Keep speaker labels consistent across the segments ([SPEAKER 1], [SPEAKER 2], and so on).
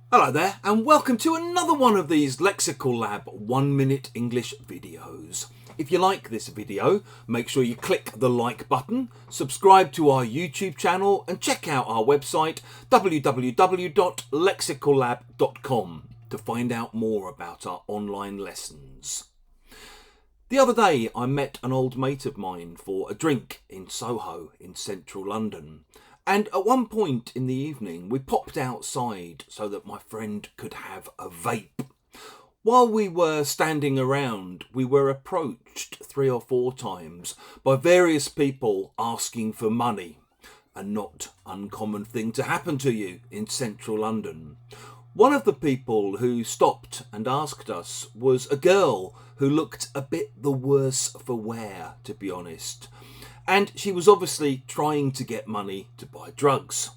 [SPEAKER 1] Hello there and welcome to another one of these Lexical Lab 1 minute English videos. If you like this video, make sure you click the like button, subscribe to our YouTube channel and check out our website www.lexicallab.com to find out more about our online lessons. The other day I met an old mate of mine for a drink in Soho in central London. And at one point in the evening, we popped outside so that my friend could have a vape. While we were standing around, we were approached 3 or 4 times by various people asking for money. A not uncommon thing to happen to you in central London. One of the people who stopped and asked us was a girl who looked a bit the worse for wear, to be honest. And she was obviously trying to get money to buy drugs.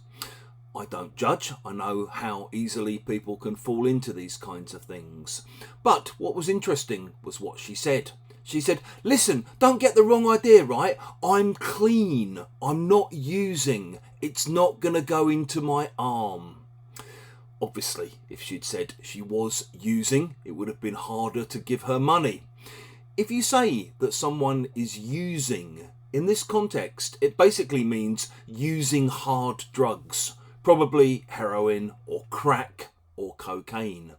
[SPEAKER 1] I don't judge. I know how easily people can fall into these kinds of things. But what was interesting was what she said. She said, "Listen, don't get the wrong idea, right? I'm clean. I'm not using. It's not going to go into my arm." Obviously, if she'd said she was using, it would have been harder to give her money. If you say that someone is using, in this context, it basically means using hard drugs, probably heroin or crack or cocaine.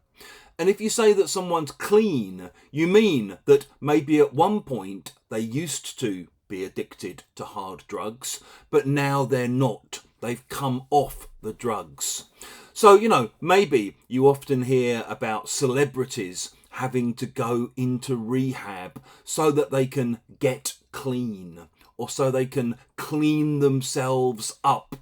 [SPEAKER 1] And if you say that someone's clean, you mean that maybe at one point they used to be addicted to hard drugs, but now they're not. They've come off the drugs. So, maybe you often hear about celebrities having to go into rehab so that they can get clean, or so they can clean themselves up.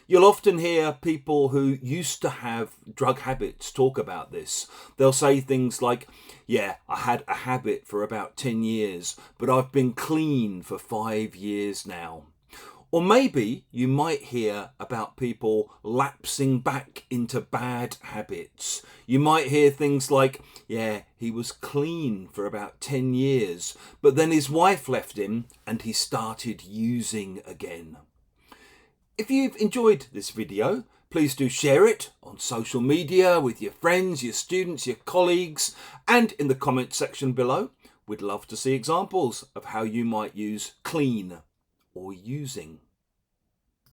[SPEAKER 1] You'll often hear people who used to have drug habits talk about this. They'll say things like, "Yeah, I had a habit for about 10 years, but I've been clean for 5 years now." Or maybe you might hear about people lapsing back into bad habits. You might hear things like, "Yeah, he was clean for about 10 years, but then his wife left him and he started using again." If you've enjoyed this video, please do share it on social media with your friends, your students, your colleagues, and in the comment section below. We'd love to see examples of how you might use clean or using.